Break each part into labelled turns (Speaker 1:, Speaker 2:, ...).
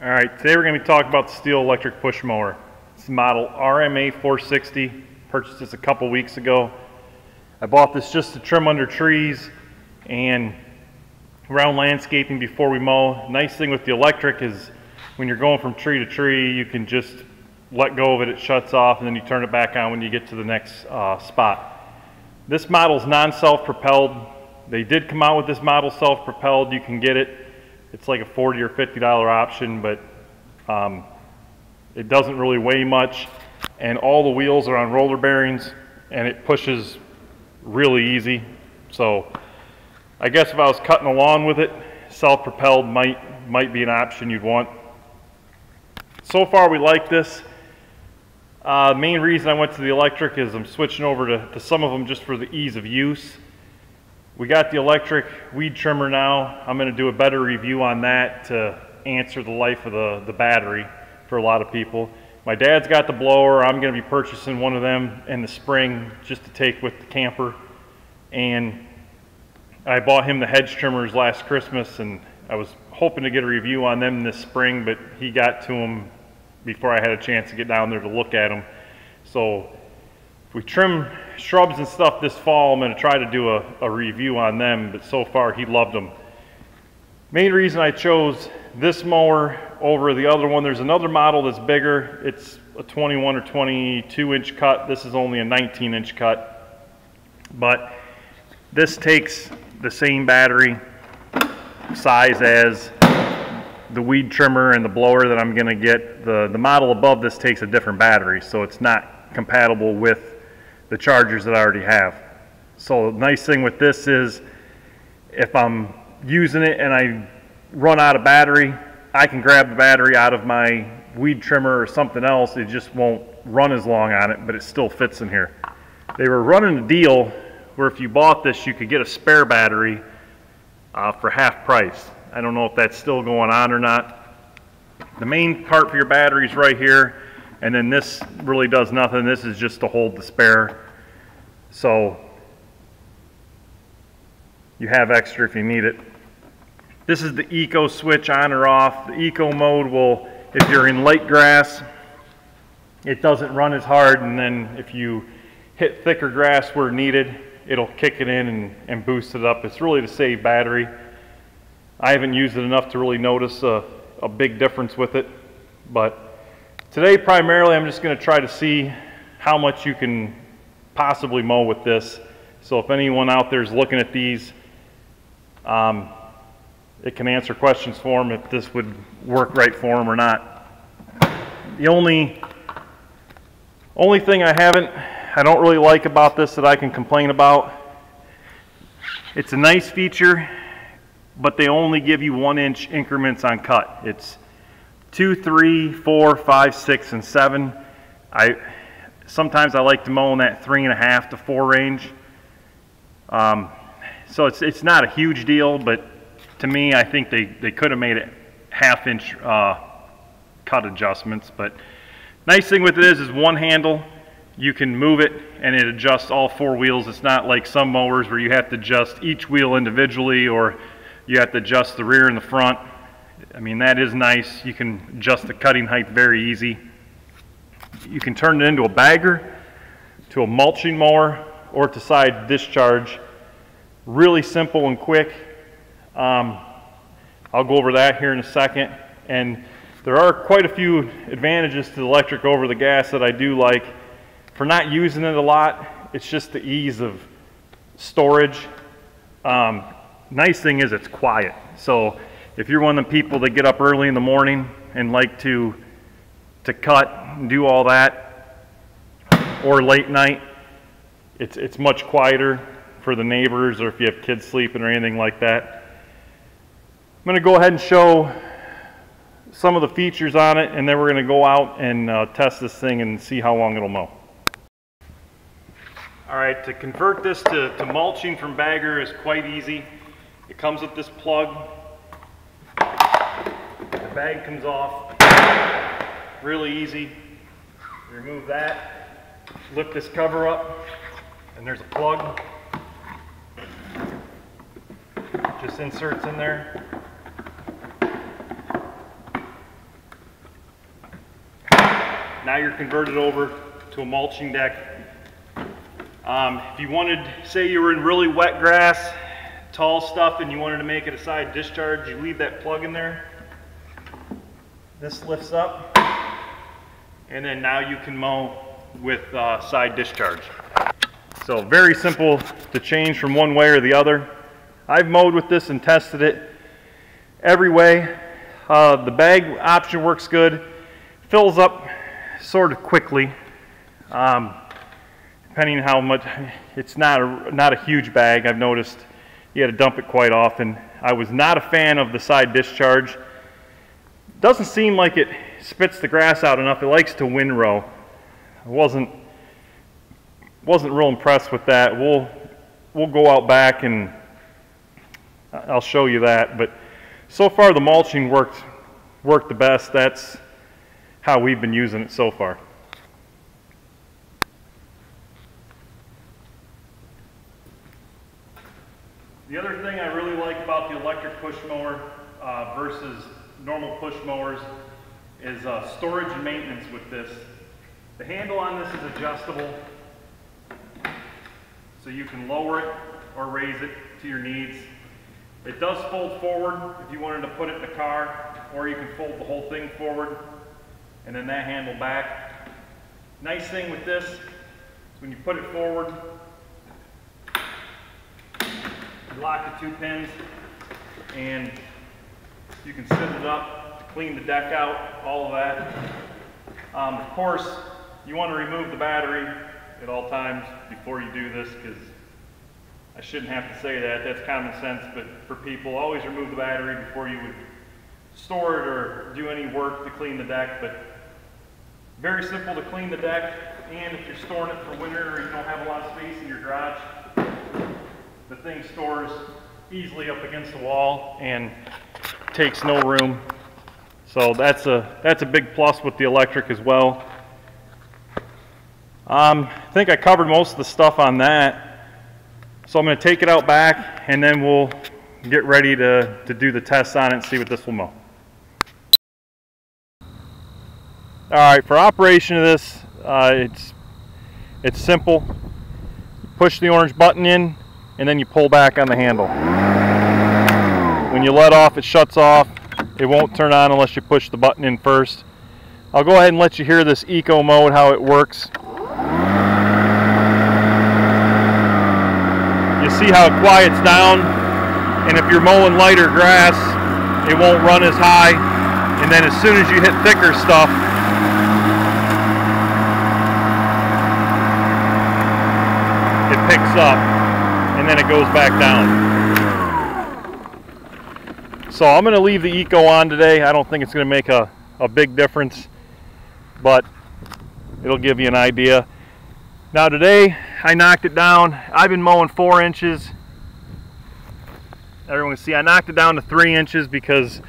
Speaker 1: All right, today we're going to be talking about the Stihl electric push mower. It's the model RMA 460. Purchased this a couple weeks ago. I bought this just to trim under trees and around landscaping before we mow. Nice thing with the electric is when you're going from tree to tree, you can just let go of it, it shuts off, and then you turn it back on when you get to the next spot. This model is non-self-propelled. They did come out with this model self-propelled. You can get it. It's like a $40 or $50 option, but it doesn't really weigh much, and all the wheels are on roller bearings, and it pushes really easy. So I guess if I was cutting a lawn with it, self-propelled might be an option you'd want. So far we like this. Main reason I went to the electric is I'm switching over to some of them just for the ease of use. We got the electric weed trimmer now. I'm going to do a better review on that to answer the life of the battery for a lot of people. My dad's got the blower. I'm going to be purchasing one of them in the spring just to take with the camper. And I bought him the hedge trimmers last Christmas, and I was hoping to get a review on them this spring, but he got to them before I had a chance to get down there to look at them. So if we trim shrubs and stuff this fall, I'm going to try to do a review on them, but so far he loved them. Main reason I chose this mower over the other one, there's another model that's bigger. It's a 21 or 22 inch cut. This is only a 19-inch cut, but this takes the same battery size as the weed trimmer and the blower that I'm going to get. The model above this takes a different battery, so it's not compatible with the chargers that I already have. So the nice thing with this is if I'm using it and I run out of battery, I can grab the battery out of my weed trimmer or something else. It just won't run as long on it, but it still fits in here. They were running a deal where if you bought this, you could get a spare battery for half price. I don't know if that's still going on or not. The main part for your battery is right here, and then this really does nothing. This is just to hold the spare. So you have extra if you need it. This is the eco switch on or off. The eco mode will, if you're in light grass, it doesn't run as hard, and then if you hit thicker grass where needed, it'll kick it in and boost it up. It's really to save battery. I haven't used it enough to really notice a big difference with it, but today primarily I'm just going to try to see how much you can possibly mow with this. So if anyone out there is looking at these, it can answer questions for them if this would work right for them or not. The only thing I don't really like about this that I can complain about, it's a nice feature, but they only give you 1-inch increments on cut. It's 2, 3, 4, 5, 6, and 7. Sometimes I like to mow in that 3.5 to 4 range. So it's not a huge deal, but to me, I think they could have made it 1/2-inch cut adjustments. But nice thing with it is one handle. You can move it and it adjusts all 4 wheels. It's not like some mowers where you have to adjust each wheel individually, or you have to adjust the rear and the front. I mean, that is nice. You can adjust the cutting height very easy. You can turn it into a bagger, to a mulching mower, or to side discharge. Really simple and quick. I'll go over that here in a second. And there are quite a few advantages to the electric over the gas that I do like. For not using it a lot, it's just the ease of storage. Nice thing is it's quiet. So if you're one of the people that get up early in the morning and like to cut and do all that, or late night, it's much quieter for the neighbors, or if you have kids sleeping or anything like that. I'm going to go ahead and show some of the features on it, and then we're going to go out and test this thing and see how long it'll mow. All right, to convert this to mulching from bagger is quite easy. It comes with this plug. The bag comes off. Really easy. Remove that. Lift this cover up, and there's a plug. Just inserts in there. Now you're converted over to a mulching deck. If you wanted, say you were in really wet grass, tall stuff, and you wanted to make it a side discharge, you leave that plug in there. This lifts up, and then now you can mow with side discharge. So very simple to change from one way or the other. I've mowed with this and tested it every way. The bag option works good. Fills up sort of quickly, depending on how much. It's not a huge bag. I've noticed you got to dump it quite often. I was not a fan of the side discharge. Doesn't seem like it spits the grass out enough. It likes to windrow. I wasn't real impressed with that. We'll go out back and I'll show you that. But so far the mulching worked the best. That's how we've been using it so far. The other thing I really like about the electric push mower versus normal push mowers is storage and maintenance with this. The handle on this is adjustable, so you can lower it or raise it to your needs. It does fold forward if you wanted to put it in the car, or you can fold the whole thing forward and then that handle back. Nice thing with this is when you put it forward, you lock the two pins and you can sit it up, clean the deck out, all of that. Of course, you want to remove the battery at all times before you do this, because I shouldn't have to say that, that's common sense, but for people, always remove the battery before you would store it or do any work to clean the deck. But very simple to clean the deck, and if you're storing it for winter or you don't have a lot of space in your garage, the thing stores easily up against the wall and takes no room. So that's a big plus with the electric as well. I think I covered most of the stuff on that. So I'm going to take it out back and then we'll get ready to do the tests on it and see what this will mow. Alright, for operation of this, it's simple. You push the orange button in and then you pull back on the handle. When you let off, it shuts off. It won't turn on unless you push the button in first. I'll go ahead and let you hear this eco mode, how it works. You see how it quiets down, and if you're mowing lighter grass, it won't run as high, and then as soon as you hit thicker stuff, it picks up, and then it goes back down. So I'm going to leave the eco on today. I don't think it's going to make a big difference, but it'll give you an idea. Now today I knocked it down. I've been mowing 4 inches. Everyone can see I knocked it down to 3 inches because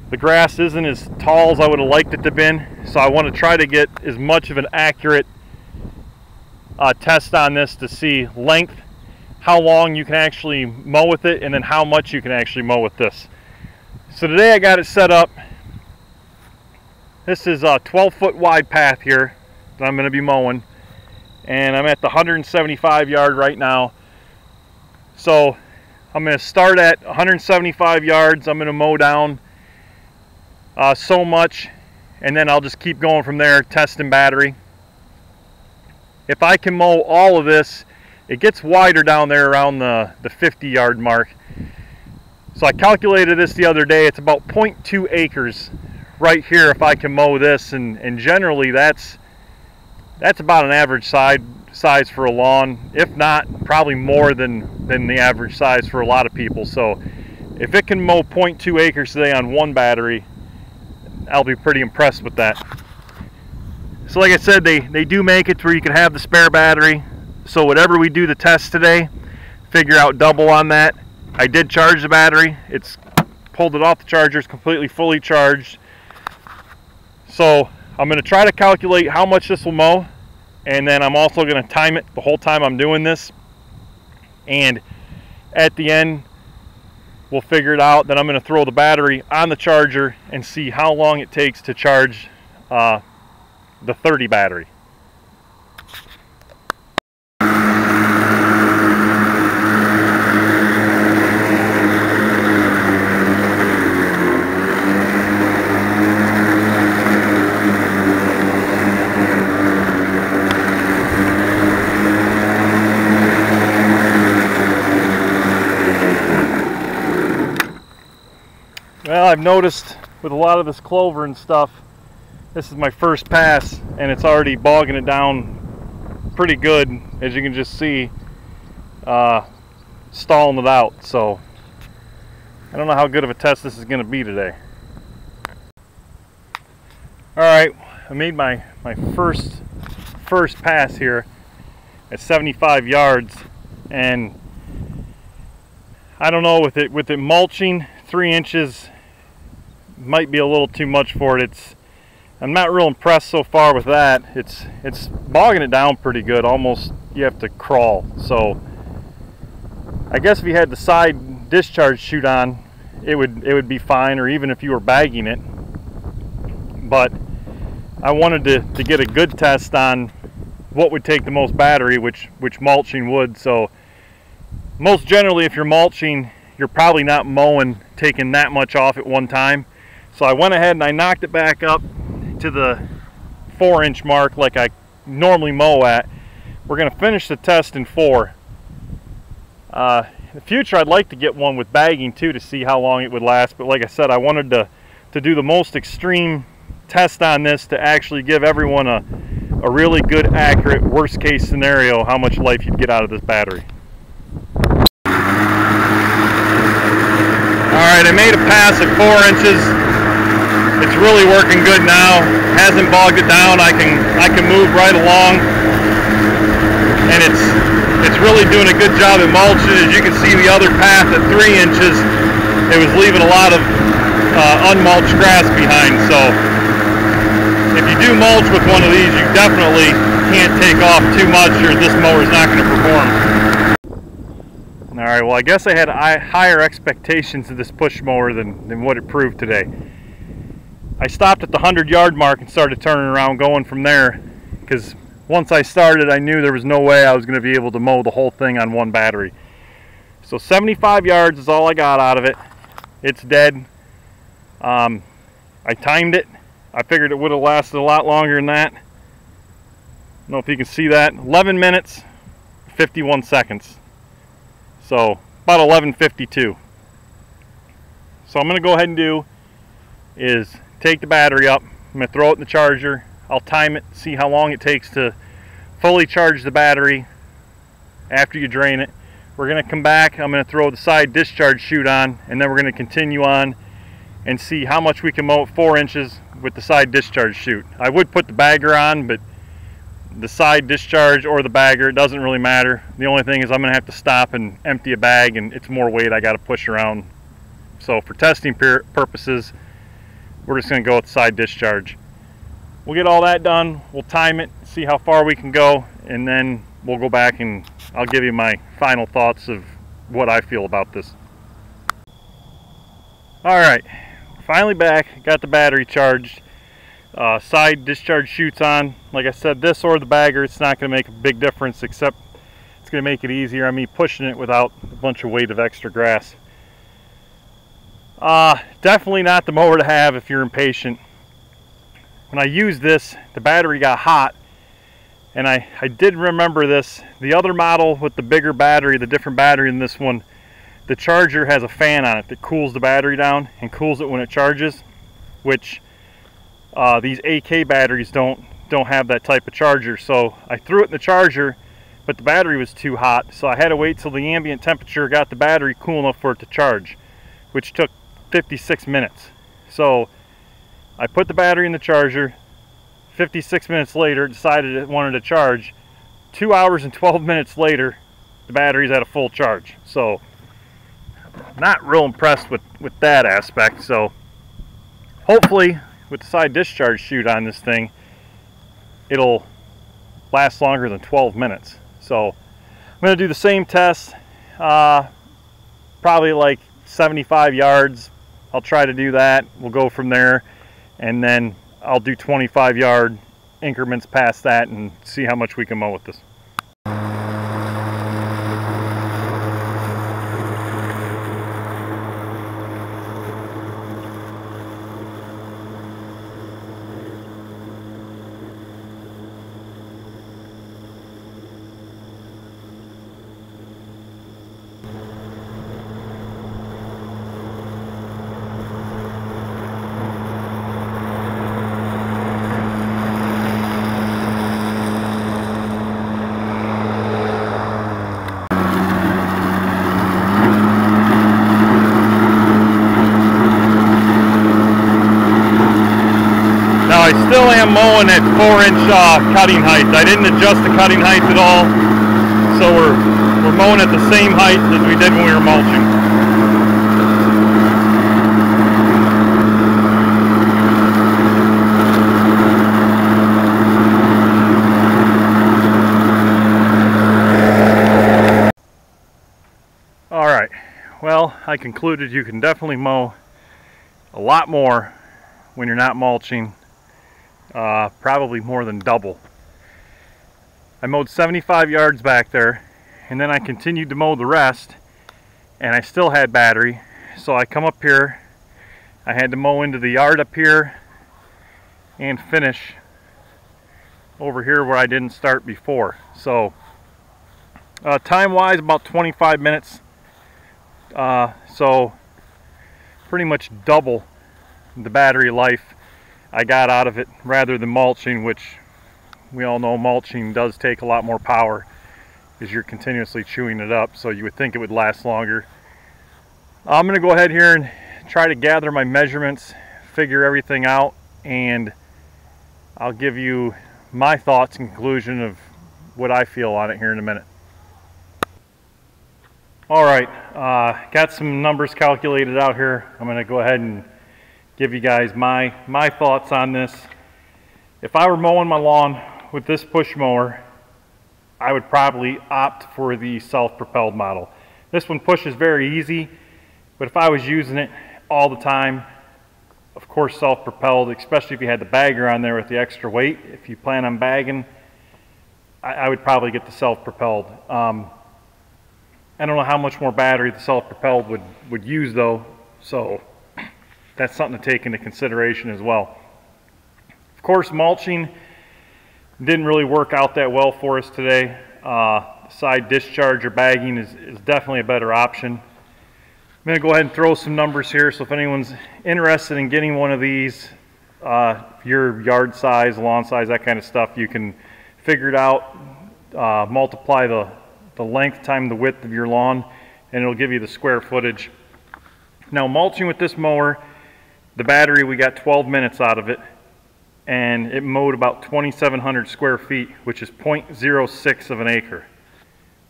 Speaker 1: the grass isn't as tall as I would have liked it to have been. So I want to try to get as much of an accurate test on this to see length, how long you can actually mow with it, and then how much you can actually mow with this. So today I got it set up. This is a 12-foot wide path here that I'm going to be mowing, and I'm at the 175 yard right now. So I'm going to start at 175 yards. I'm going to mow down so much, and then I'll just keep going from there, testing battery. If I can mow all of this, it gets wider down there around the 50 yard mark. So I calculated this the other day. It's about 0.2 acres right here if I can mow this, and generally that's about an average size for a lawn, if not probably more than the average size for a lot of people. So if it can mow 0.2 acres today on one battery, I'll be pretty impressed with that. So like I said, they do make it to where you can have the spare battery. So whatever we do the test today, figure out double on that. I did charge the battery. It's pulled it off the charger. It's completely fully charged. So I'm going to try to calculate how much this will mow, and then I'm also going to time it the whole time I'm doing this. And at the end, we'll figure it out. Then I'm going to throw the battery on the charger and see how long it takes to charge the 30 battery. Well, I've noticed with a lot of this clover and stuff, this is my first pass and it's already bogging it down pretty good, as you can just see, stalling it out. So I don't know how good of a test this is going to be today. Alright, I made my first pass here at 75 yards, and I don't know, with it mulching, 3 inches might be a little too much for it. I'm not real impressed so far with that. It's bogging it down pretty good. Almost you have to crawl. So I guess if you had the side discharge chute on, it would be fine, or even if you were bagging it. But I wanted to get a good test on what would take the most battery, which mulching would. So most generally, if you're mulching, you're probably not mowing, taking that much off at one time. So I went ahead and I knocked it back up to the 4-inch mark like I normally mow at. We're going to finish the test in 4. In the future, I'd like to get one with bagging too, to see how long it would last. But like I said, I wanted to do the most extreme test on this to actually give everyone a really good, accurate, worst case scenario, how much life you'd get out of this battery. Alright, I made a pass at 4 inches. It's really working good now. Hasn't bogged it down. I can move right along, and it's really doing a good job at mulching. As you can see, the other path at 3 inches, it was leaving a lot of unmulched grass behind. So if you do mulch with one of these, you definitely can't take off too much, or this mower is not going to perform. Alright, well, I guess I had higher expectations of this push mower than what it proved today. I stopped at the 100-yard mark and started turning around, going from there, because once I started, I knew there was no way I was going to be able to mow the whole thing on one battery. So 75 yards is all I got out of it. It's dead. I timed it. I figured it would have lasted a lot longer than that. I don't know if you can see that. 11 minutes, 51 seconds. So about 11:52. So I'm going to go ahead and do is take the battery up. I'm going to throw it in the charger. I'll time it, see how long it takes to fully charge the battery after you drain it. We're going to come back. I'm going to throw the side discharge chute on, and then we're going to continue on and see how much we can mow at 4 inches with the side discharge chute. I would put the bagger on, but the side discharge or the bagger, it doesn't really matter. The only thing is I'm going to have to stop and empty a bag, and it's more weight I got to push around. So for testing purposes, we're just going to go with side discharge. We'll get all that done. We'll time it, see how far we can go, and then we'll go back and I'll give you my final thoughts of what I feel about this. Alright, finally back. Got the battery charged. Side discharge chute's on. Like I said, this or the bagger, it's not going to make a big difference, except it's going to make it easier on me pushing it without a bunch of weight of extra grass. Definitely not the mower to have if you're impatient. When I used this, the battery got hot, and I did remember this. The other model with the bigger battery, the different battery than this one, the charger has a fan on it that cools the battery down and cools it when it charges, which these AK batteries don't have that type of charger. So I threw it in the charger, but the battery was too hot, so I had to wait till the ambient temperature got the battery cool enough for it to charge, which took 56 minutes. So I put the battery in the charger. 56 minutes later, decided it wanted to charge. 2 hours and 12 minutes later, the battery's at a full charge. So not real impressed with that aspect. So hopefully with the side discharge chute on this thing, it'll last longer than 12 minutes. So I'm going to do the same test, probably like 75 yards. I'll try to do that. We'll go from there, and then I'll do 25 yard increments past that and see how much we can mow with this. I still am mowing at 4-inch cutting height. I didn't adjust the cutting height at all, so we're mowing at the same height as we did when we were mulching. All right, well, I concluded you can definitely mow a lot more when you're not mulching. Probably more than double. I mowed 75 yards back there, and then I continued to mow the rest, and I still had battery. So I come up here, I had to mow into the yard up here and finish over here where I didn't start before. So time wise, about 25 minutes. So pretty much double the battery life I got out of it rather than mulching, which we all know mulching does take a lot more power because you're continuously chewing it up, so you would think it would last longer. I'm going to go ahead here and try to gather my measurements, figure everything out, and I'll give you my thoughts and conclusion of what I feel on it here in a minute. Alright, got some numbers calculated out here. I'm going to go ahead and give you guys my thoughts on this. If I were mowing my lawn with this push mower, I would probably opt for the self-propelled model. This one pushes very easy, but if I was using it all the time, of course self-propelled, especially if you had the bagger on there with the extra weight. If you plan on bagging, I would probably get the self-propelled. I don't know how much more battery the self-propelled would use though, so that's something to take into consideration as well. Of course, mulching didn't really work out that well for us today. Side discharge or bagging is definitely a better option. I'm going to go ahead and throw some numbers here, so if anyone's interested in getting one of these, your yard size, lawn size, that kind of stuff, you can figure it out, multiply the length times the width of your lawn, and it'll give you the square footage. Now, mulching with this mower, the battery, we got 12 minutes out of it, and it mowed about 2,700 square feet, which is 0.06 of an acre.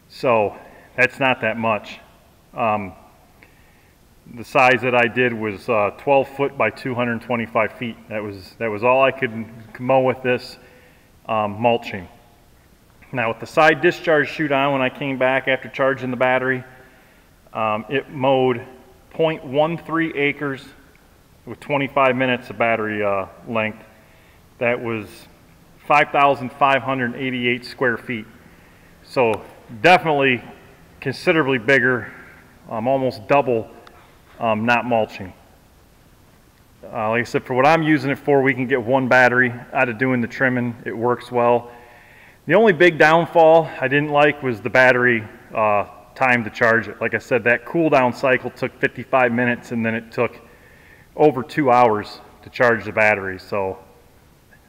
Speaker 1: So that's not that much. The size that I did was 12 foot by 225 feet. That was all I could mow with this mulching. Now with the side discharge chute on, when I came back after charging the battery, it mowed 0.13 acres with 25 minutes of battery length. That was 5,588 square feet. So definitely considerably bigger, almost double not mulching. Like I said, for what I'm using it for, we can get one battery out of doing the trimming. It works well. The only big downfall I didn't like was the battery time to charge it. Like I said, that cool down cycle took 55 minutes, and then it took over 2 hours to charge the battery. So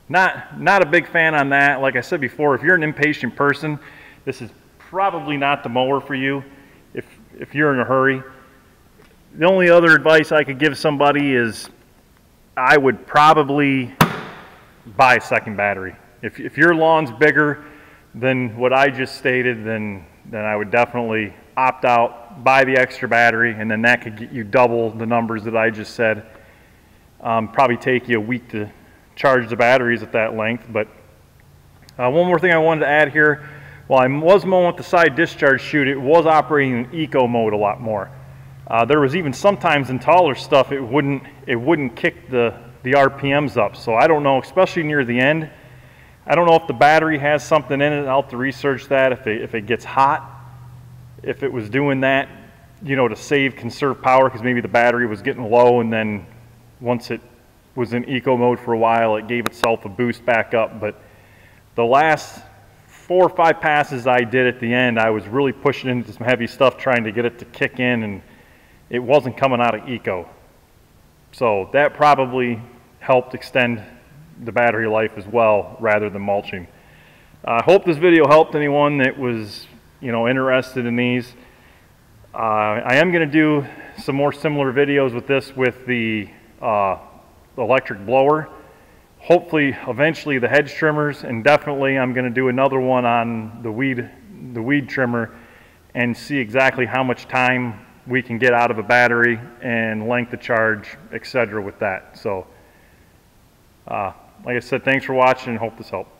Speaker 1: not a big fan on that. Like I said before, if you're an impatient person, this is probably not the mower for you if you're in a hurry. The only other advice I could give somebody is I would probably buy a second battery. If your lawn's bigger than what I just stated, then I would definitely opt out, buy the extra battery, and then that could get you double the numbers that I just said. Probably take you a week to charge the batteries at that length. But one more thing I wanted to add here, while I was mowing with the side discharge chute, it was operating in eco mode a lot more. There was even sometimes in taller stuff it wouldn't kick the RPMs up. So I don't know, especially near the end, I don't know if the battery has something in it. I'll have to research that if it gets hot, if it was doing that, you know, to conserve power, because maybe the battery was getting low, and then once it was in eco mode for a while, it gave itself a boost back up. But the last 4 or 5 passes I did at the end, I was really pushing into some heavy stuff trying to get it to kick in, and it wasn't coming out of eco. So that probably helped extend the battery life as well, rather than mulching. I hope this video helped anyone that was, you know, interested in these. I am going to do some more similar videos with this, with the electric blower. Hopefully, eventually the hedge trimmers, and definitely I'm going to do another one on the weed trimmer, and see exactly how much time we can get out of a battery and length of charge, etc. with that. So, like I said, thanks for watching, and hope this helped.